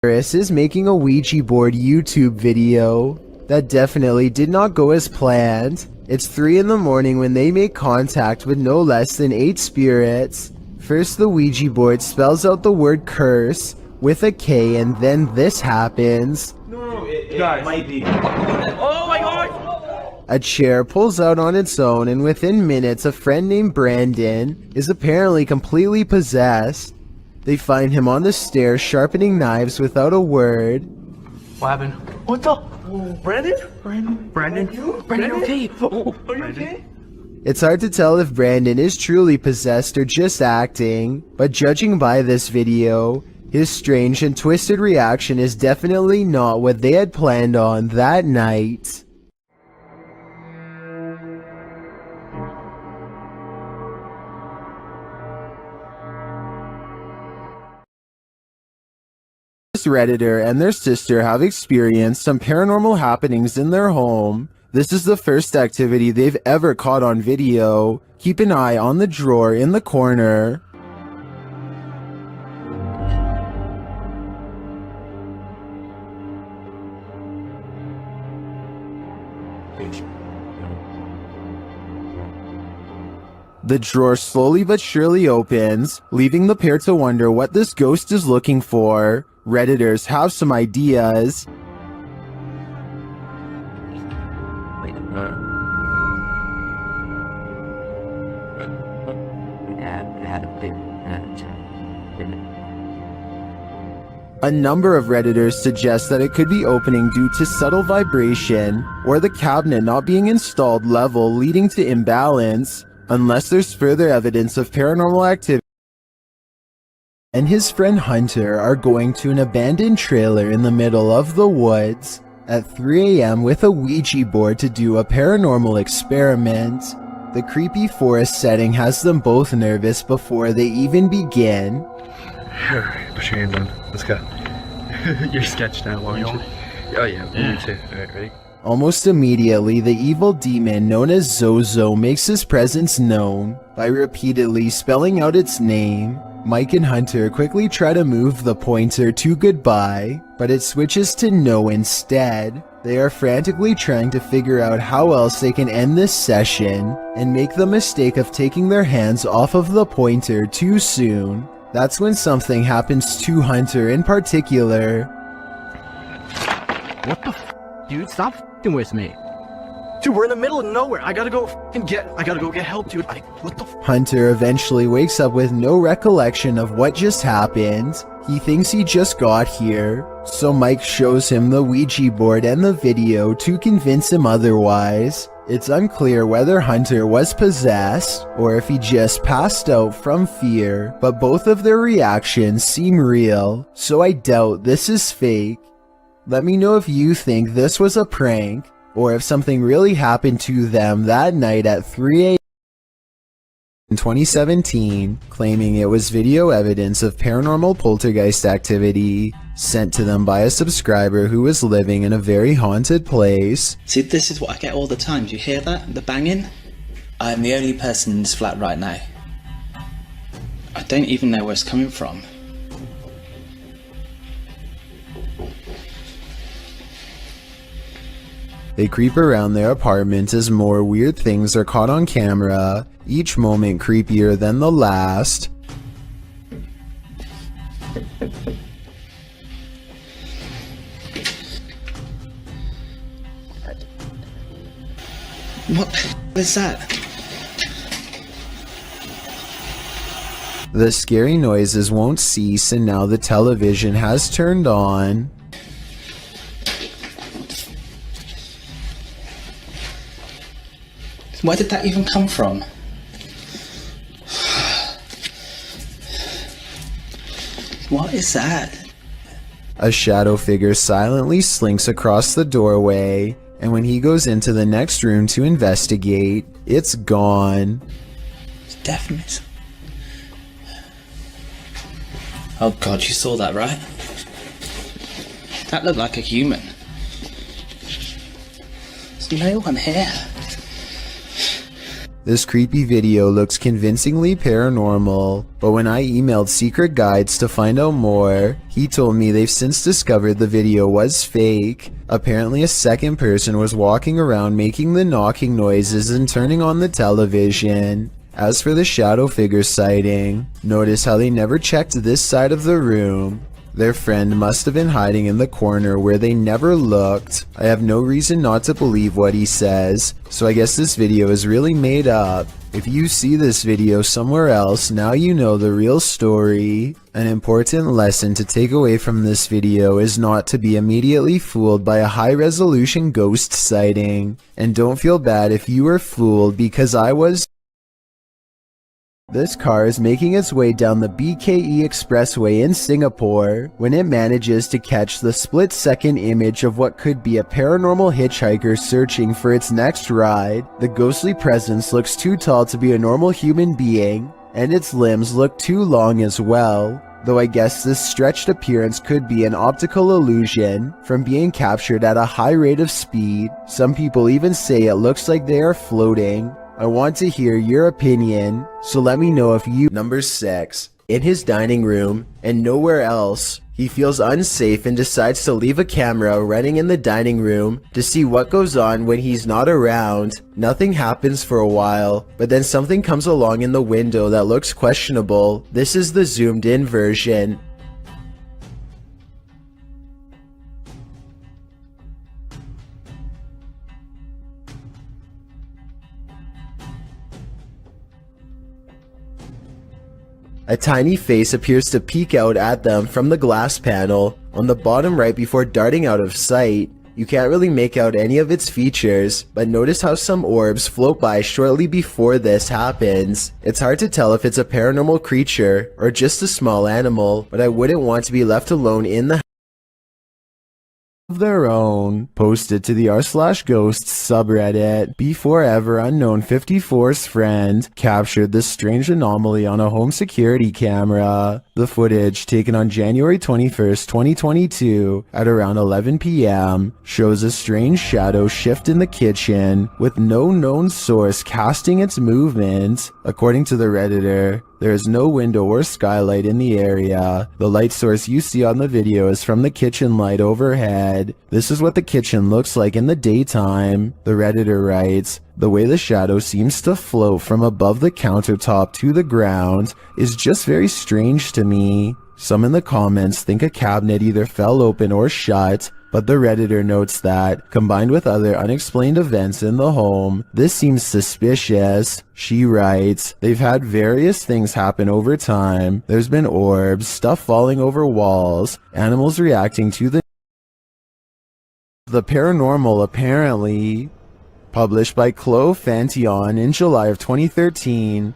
Chris is making a Ouija board YouTube video. That definitely did not go as planned. It's 3 in the morning when they make contact with no less than 8 spirits. First, the Ouija board spells out the word curse with a K, and then this happens. No, it might be. Oh my god! A chair pulls out on its own, and within minutes, a friend named Brandon is apparently completely possessed. They find him on the stairs sharpening knives without a word. What happened? What the? Brandon? Brandon, okay? Oh, are you okay? It's hard to tell if Brandon is truly possessed or just acting, but judging by this video, his strange and twisted reaction is definitely not what they had planned on that night. This Redditor and their sister have experienced some paranormal happenings in their home. This is the first activity they've ever caught on video. Keep an eye on the drawer in the corner. The drawer slowly but surely opens, leaving the pair to wonder what this ghost is looking for. Redditors have some ideas. A number of Redditors suggest that it could be opening due to subtle vibration, or the cabinet not being installed level leading to imbalance, unless there's further evidence of paranormal activity. And his friend Hunter are going to an abandoned trailer in the middle of the woods at 3 a.m. with a Ouija board to do a paranormal experiment. The creepy forest setting has them both nervous before they even begin. Alright, put your hand on. Let's go. You're sketched now, aren't you? Oh yeah, me too. Alright, ready? Almost immediately, the evil demon known as Zozo makes his presence known by repeatedly spelling out its name. Mike and Hunter quickly try to move the pointer to goodbye, but it switches to no instead. They are frantically trying to figure out how else they can end this session, and make the mistake of taking their hands off of the pointer too soon. That's when something happens to Hunter in particular. What the f***, dude? Stop f***ing with me. Dude, we're in the middle of nowhere. I gotta go get help, dude. What the f***? Hunter eventually wakes up with no recollection of what just happened. He thinks he just got here, so Mike shows him the Ouija board and the video to convince him otherwise. It's unclear whether Hunter was possessed or if he just passed out from fear, but both of their reactions seem real, so I doubt this is fake. Let me know if you think this was a prank, or if something really happened to them that night at 3 a.m. in 2017, claiming it was video evidence of paranormal poltergeist activity sent to them by a subscriber who was living in a very haunted place. See, this is what I get all the time. Do you hear that? The banging? I'm the only person in this flat right now. I don't even know where it's coming from. They creep around their apartment as more weird things are caught on camera, each moment creepier than the last. What is that? The scary noises won't cease, and now the television has turned on. Where did that even come from? What is that? A shadow figure silently slinks across the doorway, and when he goes into the next room to investigate, it's gone. It's definitely... Oh god, you saw that, right? That looked like a human. There's no one here. This creepy video looks convincingly paranormal, but when I emailed Secret Guides to find out more, he told me they've since discovered the video was fake. Apparently a second person was walking around making the knocking noises and turning on the television. As for the shadow figure sighting, notice how they never checked this side of the room. Their friend must have been hiding in the corner where they never looked. I have no reason not to believe what he says, so I guess this video is really made up. If you see this video somewhere else, now you know the real story. An important lesson to take away from this video is not to be immediately fooled by a high-resolution ghost sighting. And don't feel bad if you were fooled, because I was. This car is making its way down the BKE Expressway in Singapore when it manages to catch the split-second image of what could be a paranormal hitchhiker searching for its next ride. The ghostly presence looks too tall to be a normal human being, and its limbs look too long as well. Though I guess this stretched appearance could be an optical illusion from being captured at a high rate of speed. Some people even say it looks like they are floating. I want to hear your opinion, so let me know if you. Number 6. In his dining room, and nowhere else, he feels unsafe and decides to leave a camera running in the dining room to see what goes on when he's not around. Nothing happens for a while, but then something comes along in the window that looks questionable. This is the zoomed in version. A tiny face appears to peek out at them from the glass panel on the bottom right before darting out of sight. You can't really make out any of its features, but notice how some orbs float by shortly before this happens. It's hard to tell if it's a paranormal creature or just a small animal, but I wouldn't want to be left alone in the of their own. Posted to the r/ghosts subreddit. Before ever unknown 54's friend captured this strange anomaly on a home security camera. The footage, taken on January 21st, 2022 at around 11 p.m. shows a strange shadow shift in the kitchen with no known source casting its movement. According to the Redditor, there is no window or skylight in the area. The light source you see on the video is from the kitchen light overhead. This is what the kitchen looks like in the daytime. The Redditor writes, "The way the shadow seems to float from above the countertop to the ground is just very strange to me." Some in the comments think a cabinet either fell open or shut, but the Redditor notes that, combined with other unexplained events in the home, this seems suspicious. She writes, "They've had various things happen over time. There's been orbs, stuff falling over walls, animals reacting to the paranormal apparently." Published by Chloe Fantion in July of 2013.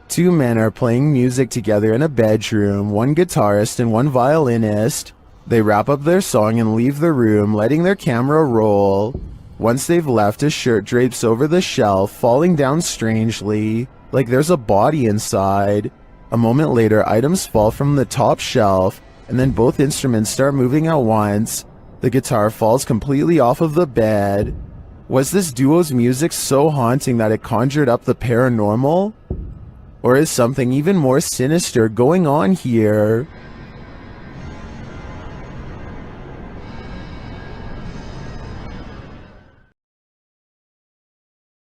Two men are playing music together in a bedroom, one guitarist and one violinist. They wrap up their song and leave the room, letting their camera roll. Once they've left, a shirt drapes over the shelf, falling down strangely, like there's a body inside. A moment later, items fall from the top shelf, and then both instruments start moving at once. The guitar falls completely off of the bed. Was this duo's music so haunting that it conjured up the paranormal? Or is something even more sinister going on here?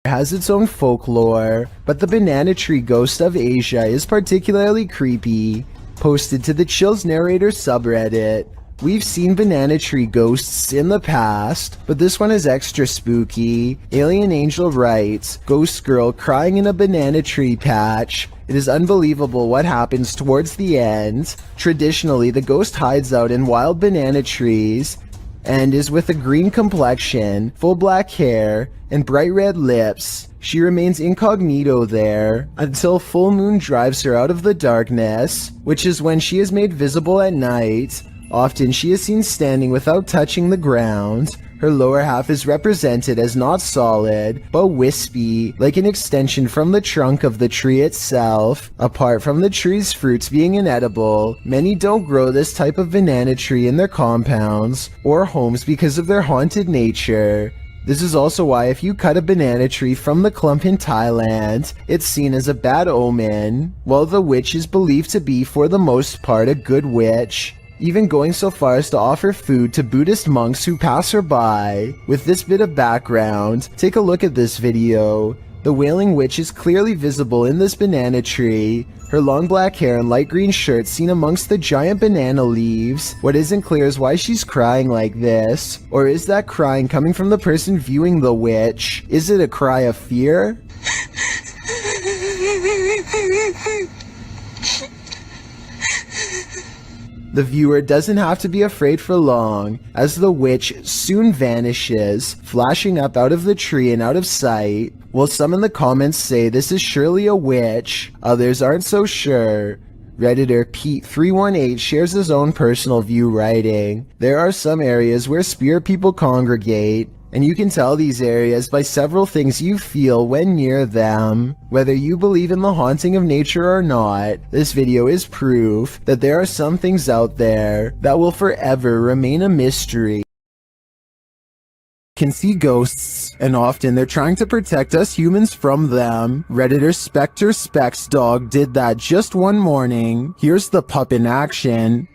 Has its own folklore, but the banana tree ghost of Asia is particularly creepy. Posted to the Chills Narrator subreddit. We've seen banana tree ghosts in the past, but this one is extra spooky. Alien Angel writes, "Ghost girl crying in a banana tree patch. It is unbelievable what happens towards the end. Traditionally, the ghost hides out in wild banana trees and is with a green complexion, full black hair, and bright red lips. She remains incognito there until full moon drives her out of the darkness, which is when she is made visible at night. Often she is seen standing without touching the ground. Her lower half is represented as not solid, but wispy, like an extension from the trunk of the tree itself. Apart from the tree's fruits being inedible, many don't grow this type of banana tree in their compounds or homes because of their haunted nature. This is also why if you cut a banana tree from the clump in Thailand, it's seen as a bad omen, while the witch is believed to be for the most part a good witch, even going so far as to offer food to Buddhist monks who pass her by. With this bit of background, take a look at this video. The Wailing Witch is clearly visible in this banana tree, her long black hair and light green shirt seen amongst the giant banana leaves. What isn't clear is why she's crying like this. Or is that crying coming from the person viewing the witch? Is it a cry of fear? The viewer doesn't have to be afraid for long, as the witch soon vanishes, flashing up out of the tree and out of sight. While some in the comments say this is surely a witch, others aren't so sure. Redditor Pete318 shares his own personal view, writing, "There are some areas where spirit people congregate, and you can tell these areas by several things you feel when near them. Whether you believe in the haunting of nature or not, this video is proof that there are some things out there that will forever remain a mystery. Can see ghosts, and often they're trying to protect us humans from them. Redditor Spectre Specs Dog did that just one morning. Here's the pup in action."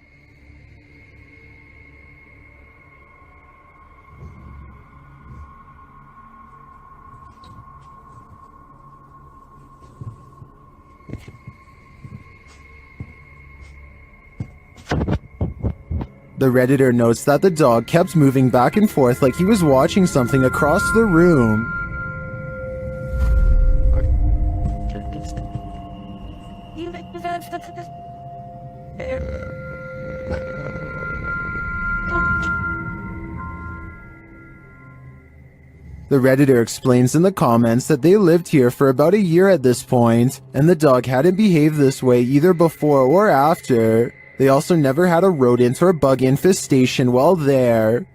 The Redditor notes that the dog kept moving back and forth like he was watching something across the room. The Redditor explains in the comments that they lived here for about a year at this point, and the dog hadn't behaved this way either before or after. They also never had a rodent or bug infestation while there.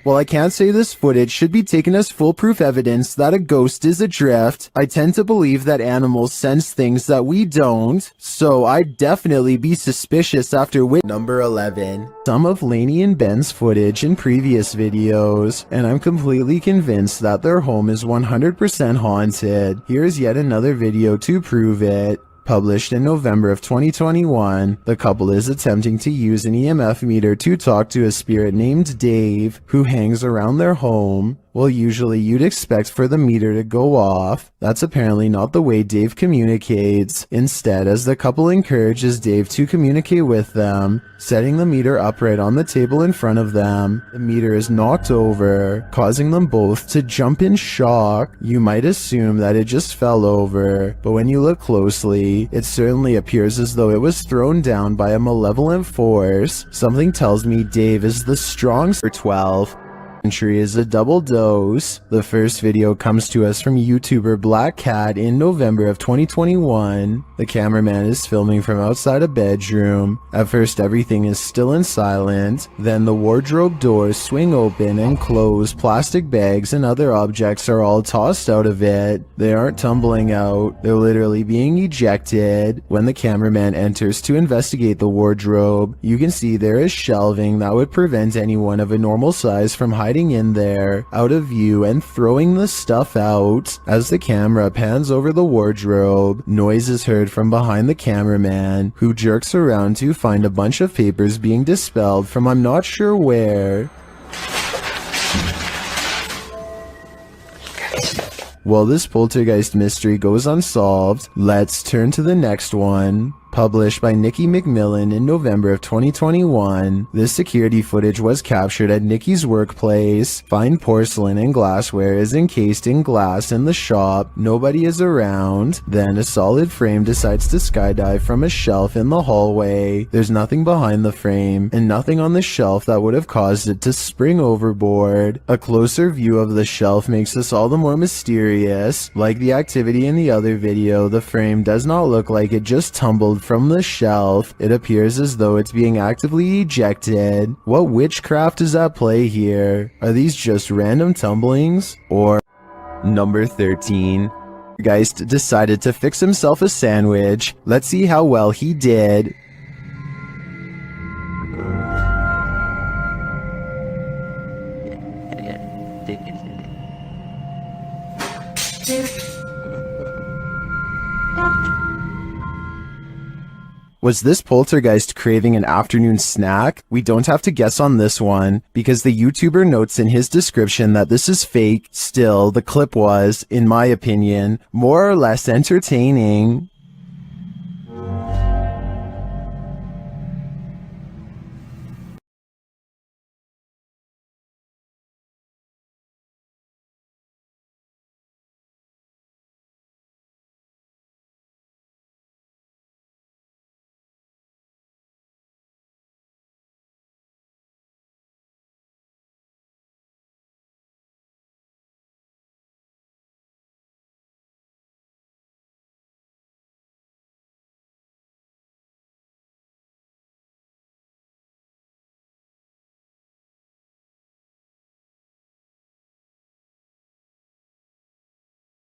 While I can't say this footage should be taken as foolproof evidence that a ghost is adrift, I tend to believe that animals sense things that we don't, so I'd definitely be suspicious after Number 11. Some of Lainey and Ben's footage in previous videos, and I'm completely convinced that their home is 100% haunted. Here's yet another video to prove it. Published in November of 2021, the couple is attempting to use an EMF meter to talk to a spirit named Dave, who hangs around their home. Well, usually you'd expect for the meter to go off. That's apparently not the way Dave communicates. Instead, as the couple encourages Dave to communicate with them, setting the meter upright on the table in front of them, the meter is knocked over, causing them both to jump in shock. You might assume that it just fell over, but when you look closely, it certainly appears as though it was thrown down by a malevolent force. Something tells me Dave is the strong 12. Entry is a double dose. The first video comes to us from YouTuber Black Cat in November of 2021. The cameraman is filming from outside a bedroom. At first everything is still and silent, then the wardrobe doors swing open and close. Plastic bags and other objects are all tossed out of it. They aren't tumbling out, they're literally being ejected. When the cameraman enters to investigate the wardrobe, you can see there is shelving that would prevent anyone of a normal size from hiding in there, out of view, and throwing the stuff out. As the camera pans over the wardrobe, noise is heard from behind the cameraman, who jerks around to find a bunch of papers being dispelled from I'm not sure where. While this poltergeist mystery goes unsolved, let's turn to the next one. Published by Nikki McMillan in November of 2021, this security footage was captured at Nikki's workplace. Fine porcelain and glassware is encased in glass in the shop. Nobody is around. Then a solid frame decides to skydive from a shelf in the hallway. There's nothing behind the frame, and nothing on the shelf that would have caused it to spring overboard. A closer view of the shelf makes this all the more mysterious. Like the activity in the other video, the frame does not look like it just tumbled from the shelf. It appears as though it's being actively ejected. What witchcraft is at play here? Are these just random tumblings? Or number 13. Geist decided to fix himself a sandwich. Let's see how well he did. Was this poltergeist craving an afternoon snack? We don't have to guess on this one, because the YouTuber notes in his description that this is fake. Still, the clip was, in my opinion, more or less entertaining.